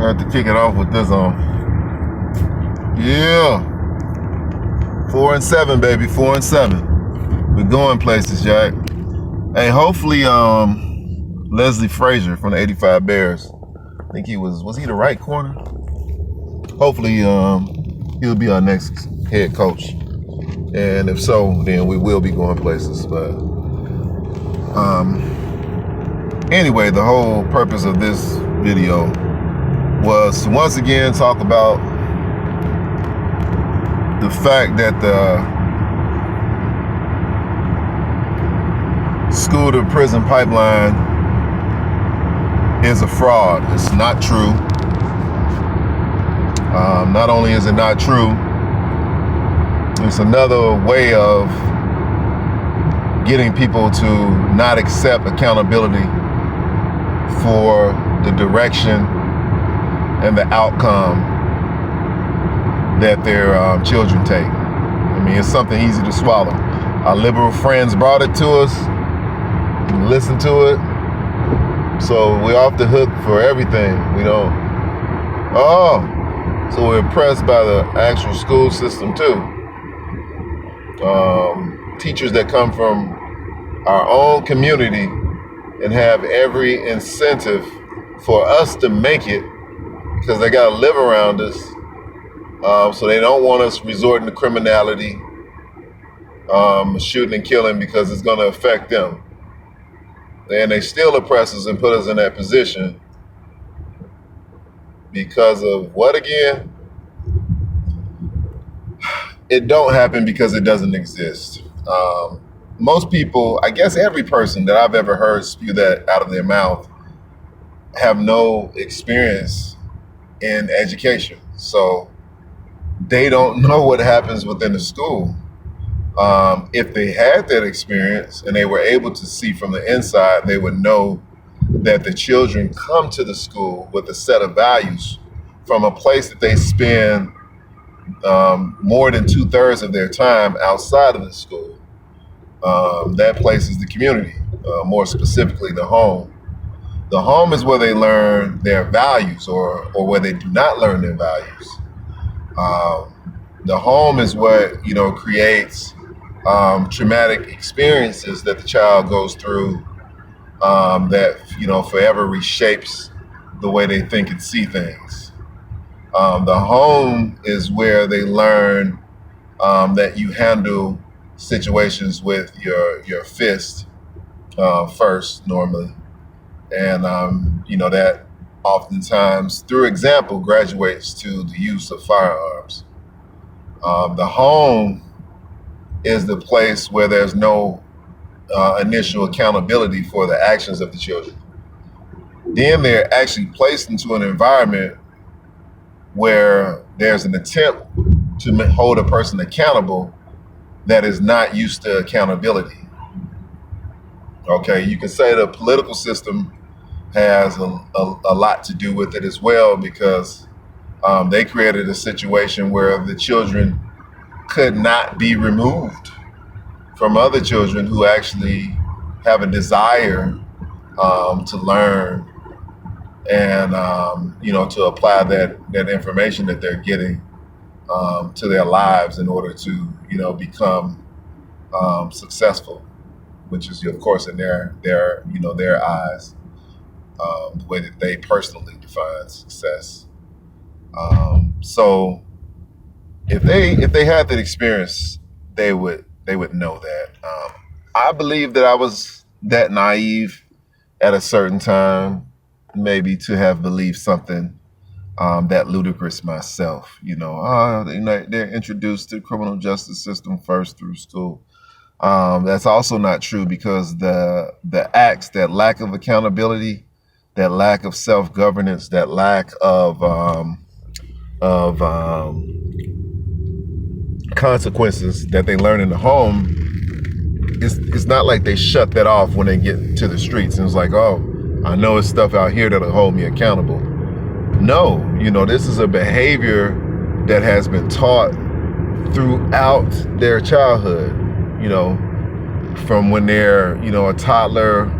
I have to kick it off with this on. Yeah. 4-7, baby. 4-7. We're going places, Jack. Hey, hopefully, Leslie Frazier from the 85 Bears. I think he was he the right corner? Hopefully, he'll be our next head coach. And if so, then we will be going places. But anyway, the whole purpose of this video was to once again talk about the fact that the school to prison pipeline is a fraud. It's not true. Not only is it not true, it's another way of getting people to not accept accountability for the direction and the outcome that their children take. I mean, it's something easy to swallow. Our liberal friends brought it to us. We listened to it. So we're off the hook for everything. We don't. So we're impressed by the actual school system too. Teachers that come from our own community and have every incentive for us to make it because they got to live around us. So they don't want us resorting to criminality, shooting and killing because it's going to affect them. And they still oppress us and put us in that position because of what again? It don't happen because it doesn't exist. Most people, I guess every person that I've ever heard spew that out of their mouth have no experience in education. So they don't know what happens within the school. If they had that experience and they were able to see from the inside, they would know that the children come to the school with a set of values from a place that they spend more than 2/3 of their time outside of the school. That place is the community, more specifically the home. The home is where they learn their values or where they do not learn their values. The home is what, creates traumatic experiences that the child goes through that, forever reshapes the way they think and see things. The home is where they learn that you handle situations with your fist first, normally. And, that oftentimes, through example, graduates to the use of firearms. The home is the place where there's no initial accountability for the actions of the children. Then they're actually placed into an environment where there's an attempt to hold a person accountable that is not used to accountability. Okay, you can say the political system has a lot to do with it as well because they created a situation where the children could not be removed from other children who actually have a desire to learn and to apply that information that they're getting to their lives in order to become successful, which is of course in their eyes the way that they personally define success. So if they had that experience, they would know that. I believe that I was that naive at a certain time, maybe to have believed something that ludicrous myself. They're introduced to the criminal justice system first through school. That's also not true because the acts, that lack of accountability, that lack of self-governance, that lack of consequences that they learn in the home, it's not like they shut that off when they get to the streets and it's like, oh, I know it's stuff out here that'll hold me accountable. No, this is a behavior that has been taught throughout their childhood, from when they're, a toddler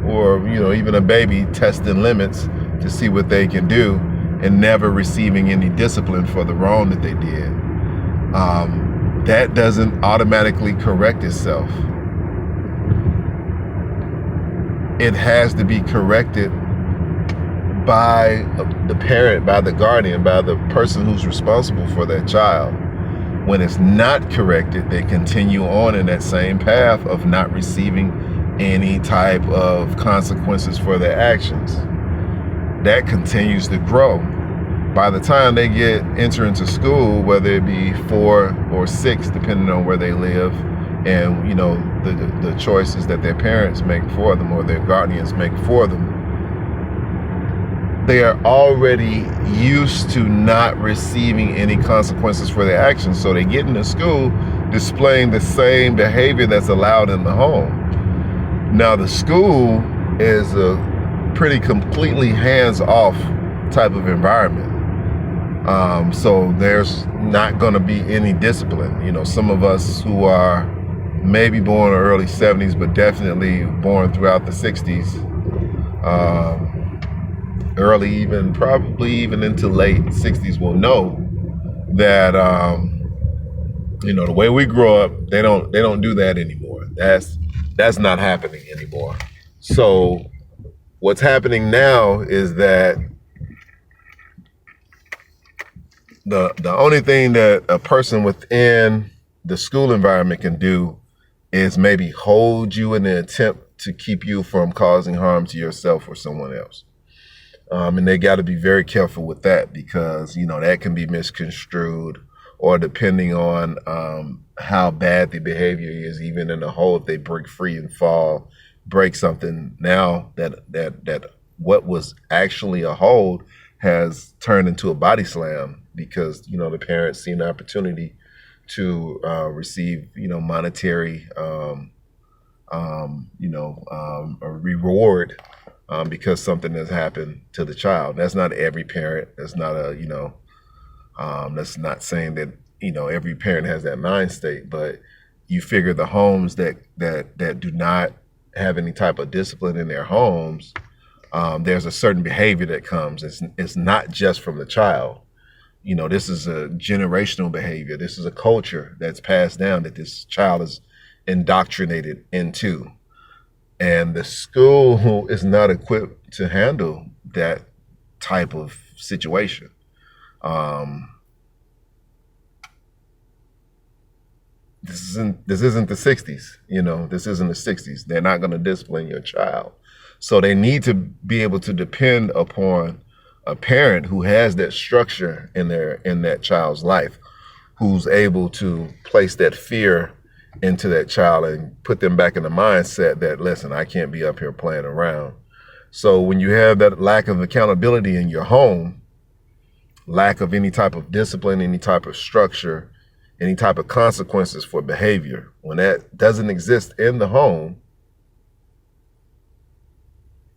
or, even a baby, testing limits to see what they can do. and never receiving any discipline for the wrong that they did, that doesn't automatically correct itself. It has to be corrected by the parent, by the guardian, by the person who's responsible for that child. When it's not corrected, they continue on in that same path of not receiving any type of consequences for their actions. That continues to grow. By the time they enter into school, whether it be 4 or 6, depending on where they live, and the choices that their parents make for them or their guardians make for them, they are already used to not receiving any consequences for their actions. So they get into school displaying the same behavior that's allowed in the home. Now the school is a pretty completely hands-off type of environment. So there's not going to be any discipline. Some of us who are maybe born in the early 70s, but definitely born throughout the 60s, probably even into late 60s, will know that the way we grow up, they don't do that anymore. That's not happening anymore. So what's happening now is that the only thing that a person within the school environment can do is maybe hold you in an attempt to keep you from causing harm to yourself or someone else. And they got to be very careful with that, because, that can be misconstrued, or depending on how bad the behavior is, even in a hole, if they break free and fall, break something, now that what was actually a hold has turned into a body slam, because, the parents see an opportunity to receive, monetary, a reward because something has happened to the child. That's not every parent. That's not that's not saying that, every parent has that mind state, but you figure the homes that do not have any type of discipline in their homes, there's a certain behavior that comes. It's not just from the child. This is a generational behavior. This is a culture that's passed down that this child is indoctrinated into. And the school is not equipped to handle that type of situation. This isn't the 60s, this isn't the 60s. They're not going to discipline your child. So they need to be able to depend upon a parent who has that structure in that child's life, who's able to place that fear into that child and put them back in the mindset that, listen, I can't be up here playing around. So when you have that lack of accountability in your home, lack of any type of discipline, any type of structure, any type of consequences for behavior, when that doesn't exist in the home,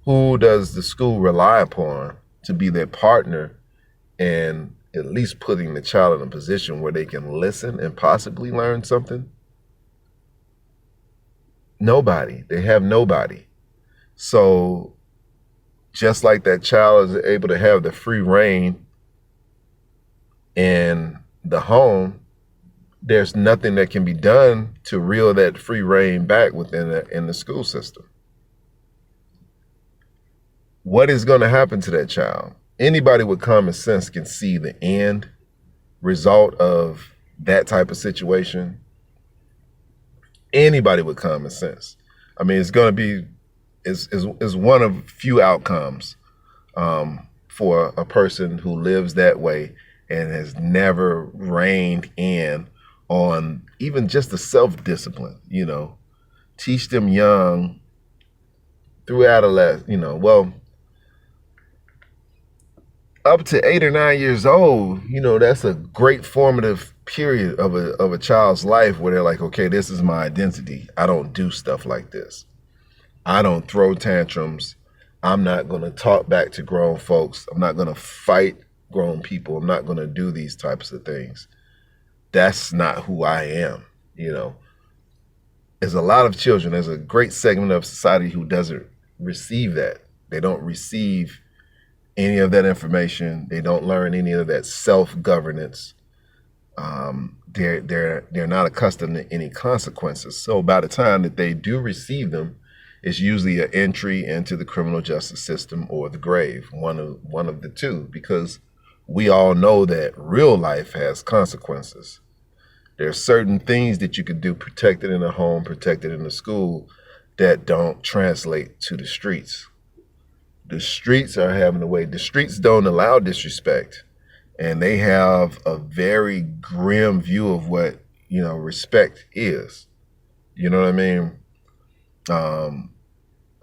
who does the school rely upon to be their partner and at least putting the child in a position where they can listen and possibly learn something? Nobody. They have nobody. So just like that child is able to have the free reign in the home, there's nothing that can be done to reel that free reign back in the school system. What is going to happen to that child? Anybody with common sense can see the end result of that type of situation. Anybody with common sense. I mean, it's going to be is one of few outcomes for a person who lives that way and has never reined in on even just the self-discipline. Teach them young through adolescence. Up to 8 or 9 years old, that's a great formative period of a child's life where they're like, okay, this is my identity. I don't do stuff like this. I don't throw tantrums. I'm not going to talk back to grown folks. I'm not going to fight grown people. I'm not going to do these types of things. That's not who I am. There's a lot of children. There's a great segment of society who doesn't receive that. They don't receive any of that information. They don't learn any of that self-governance. They're not accustomed to any consequences. So by the time that they do receive them, it's usually an entry into the criminal justice system or the grave, one of the two, because we all know that real life has consequences. There are certain things that you could do protected in a home, protected in a school, that don't translate to the streets. The streets are having a way. The streets don't allow disrespect, and they have a very grim view of what, respect is. You know what I mean?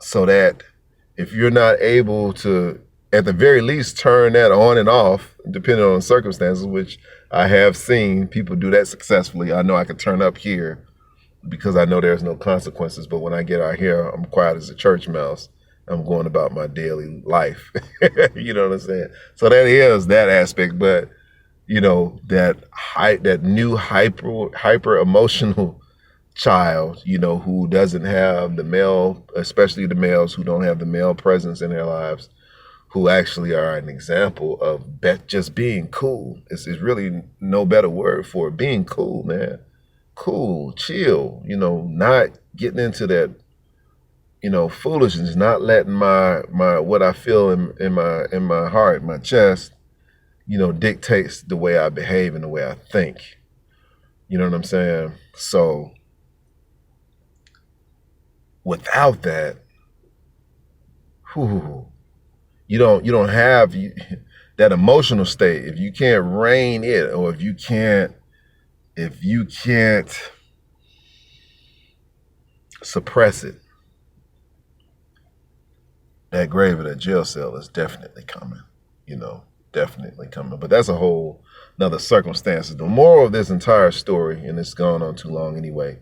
So that if you're not able to, at the very least, turn that on and off, depending on the circumstances, which I have seen people do that successfully. I know I could turn up here because I know there's no consequences, but when I get out here, I'm quiet as a church mouse. I'm going about my daily life. You know what I'm saying? So that is that aspect, but that new hyper emotional child, who doesn't have the male, especially the males who don't have the male presence in their lives, who actually are an example of just being cool. It's really no better word for it. Being cool, man. Cool, chill, not getting into that, foolishness, not letting my what I feel in my heart, my chest, dictates the way I behave and the way I think. You know what I'm saying? So without that, you don't have that emotional state. If you can't rein it, or if you can't suppress it, that grave or that jail cell is definitely coming, definitely coming. But that's a whole another circumstance. The moral of this entire story, and it's gone on too long anyway,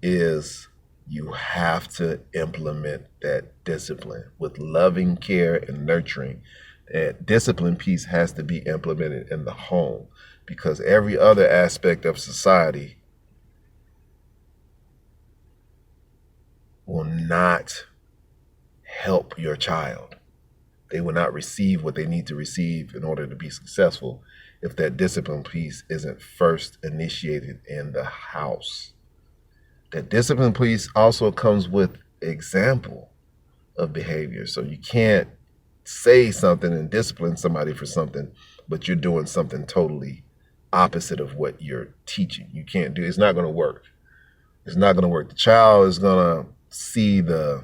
is you have to implement that discipline with loving care and nurturing. That discipline piece has to be implemented in the home, because every other aspect of society will not help your child. They will not receive what they need to receive in order to be successful if that discipline piece isn't first initiated in the house. That discipline piece also comes with example of behavior. So you can't say something and discipline somebody for something, but you're doing something totally opposite of what you're teaching. You can't do, it's not going to work. It's not going to work. The child is going to see this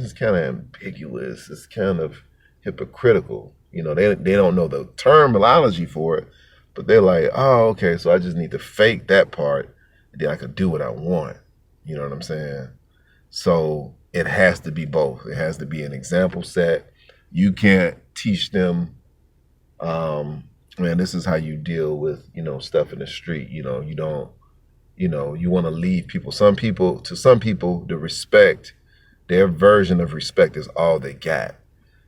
is kind of ambiguous. It's kind of hypocritical. They don't know the terminology for it, but they're like, oh, okay, so I just need to fake that part, and then I could do what I want. You know what I'm saying? So it has to be both. It has to be an example set. You can't teach them, man, this is how you deal with, stuff in the street. You don't, you want to leave people. Some people, the respect, their version of respect is all they got.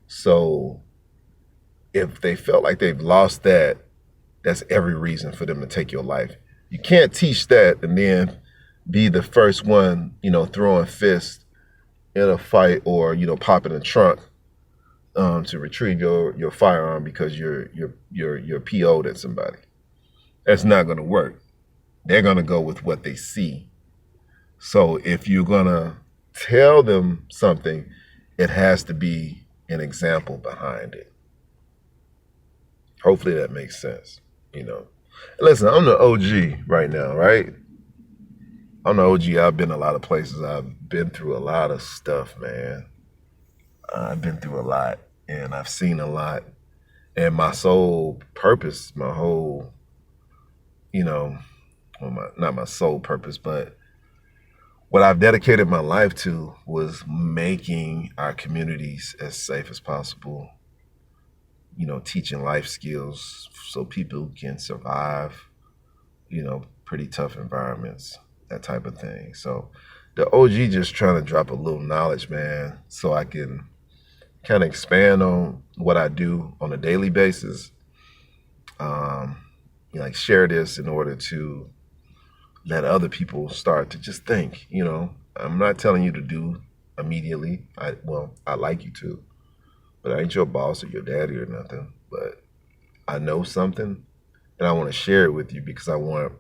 So if they felt like they've lost that, that's every reason for them to take your life. You can't teach that and then be the first one, throwing fists in a fight, or, popping a trunk to retrieve your firearm because you're PO'd at somebody. That's not going to work. They're going to go with what they see. So if you're going to tell them something, it has to be an example behind it. Hopefully that makes sense. Listen, I'm the OG right now, right? I'm the OG. I've been a lot of places. I've been through a lot of stuff, man. I've been through a lot, and I've seen a lot. And my sole purpose, my whole, not my sole purpose, but what I've dedicated my life to was making our communities as safe as possible, teaching life skills so people can survive, pretty tough environments, that type of thing. So the OG just trying to drop a little knowledge, man, so I can kind of expand on what I do on a daily basis. Share this in order to let other people start to just think. I'm not telling you to do immediately. I'd like you to, but I ain't your boss or your daddy or nothing. But I know something, and I want to share it with you because I want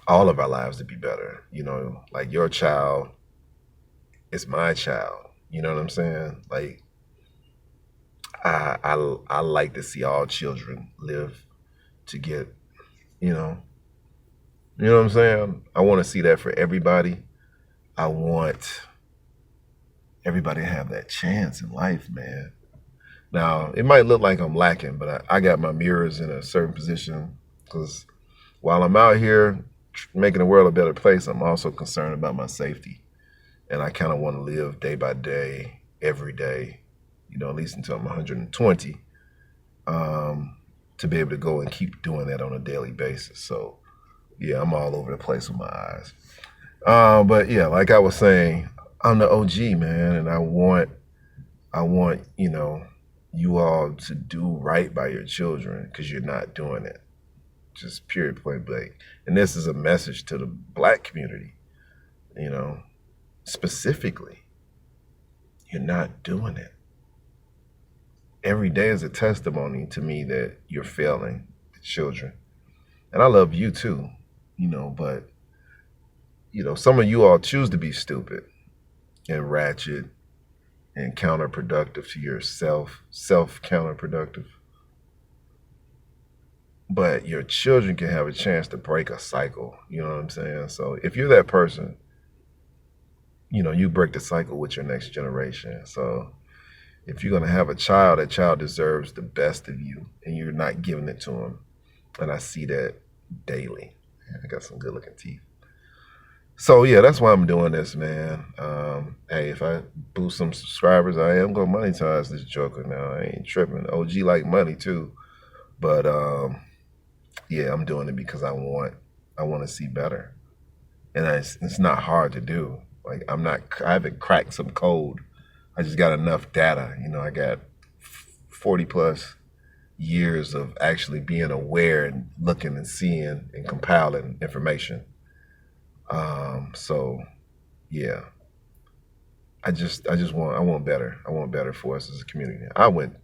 all of our lives to be better. You know, like your child is my child. You know what I'm saying? Like I like to see all children live to get, you know, you know what I'm saying? I want to see that for everybody. I want everybody to have that chance in life, man. Now, it might look like I'm lacking, but I got my mirrors in a certain position because while I'm out here making the world a better place, I'm also concerned about my safety. And I kind of want to live day by day, every day, you know, at least until I'm 120, to be able to go and keep doing that on a daily basis. So, yeah, I'm all over the place with my eyes. But yeah, like I was saying, I'm the OG, man, and I want, you know, you all to do right by your children because you're not doing it. Just period, point blank. And this is a message to the Black community, you know, specifically. You're not doing it. Every day is a testimony to me that you're failing the children. And I love you too, you know, but, you know, some of you all choose to be stupid and ratchet and counterproductive to yourself, self-counterproductive. But your children can have a chance to break a cycle, you know what I'm saying? So if you're that person, you know, you break the cycle with your next generation. So if you're going to have a child, that child deserves the best of you, and you're not giving it to them. And I see that daily. I got some good looking teeth. So yeah, that's why I'm doing this, man. Hey, if I boost some subscribers, I am gonna monetize this joker now. I ain't tripping. OG like money too, but yeah, I'm doing it because I want to see better, and it's not hard to do. Like I haven't cracked some code. I just got enough data. You know, I got 40 plus years of actually being aware and looking and seeing and compiling information. So yeah, I want better. I want better for us as a community. I went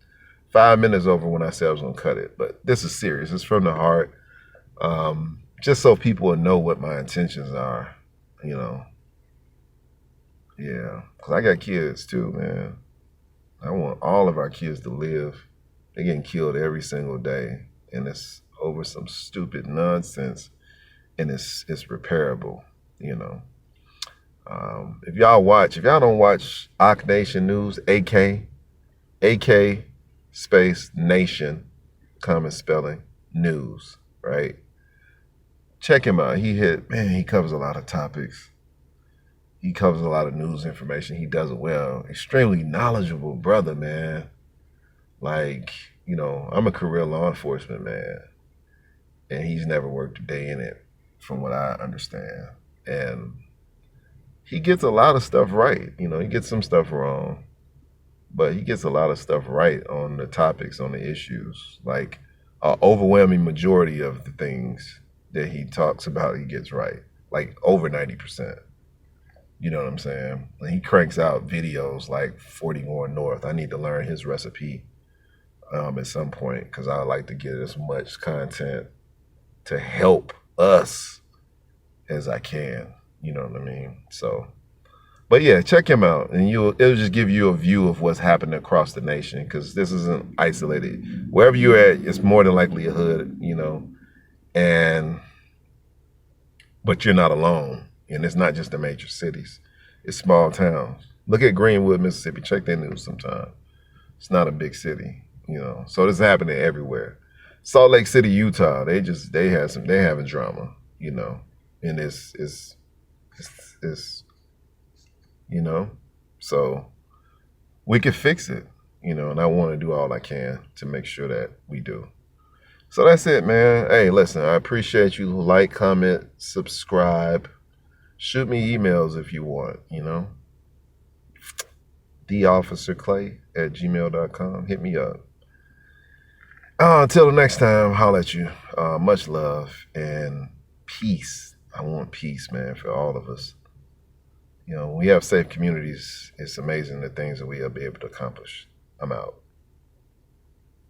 5 minutes over when I said I was gonna cut it, but this is serious. It's from the heart. Just so people will know what my intentions are, you know. Yeah, because I got kids too, man. I want all of our kids to live. They're getting killed every single day, and it's over some stupid nonsense, and it's repairable, you know. If y'all don't watch Ak Nation News, AK space Nation, common spelling, news, right? Check him out. He covers a lot of topics. He covers a lot of news information. He does it well. Extremely knowledgeable brother, man. Like, you know, I'm a career law enforcement man, and he's never worked a day in it, from what I understand. And he gets a lot of stuff right. You know, he gets some stuff wrong, but he gets a lot of stuff right on the topics, on the issues. Like, an overwhelming majority of the things that he talks about, he gets right. Like, over 90%. You know what I'm saying? And he cranks out videos like 41 North. I need to learn his recipe at some point because I like to get as much content to help us as I can. You know what I mean? So, but yeah, check him out, and it'll just give you a view of what's happening across the nation because this isn't isolated. Wherever you're at, it's more than likely a hood, you know, but you're not alone. And it's not just the major cities. It's small towns. Look at Greenwood, Mississippi. Check their news sometime. It's not a big city, you know. So this is happening everywhere. Salt Lake City, Utah, they having drama, you know. And it's you know. So we can fix it, you know, and I want to do all I can to make sure that we do. So that's it, man. Hey, listen, I appreciate you. Like, comment, subscribe. Shoot me emails if you want, you know. theofficerclay@gmail.com. Hit me up. Until the next time, holla at you. Much love and peace. I want peace, man, for all of us. You know, when we have safe communities, it's amazing the things that we'll be able to accomplish. I'm out.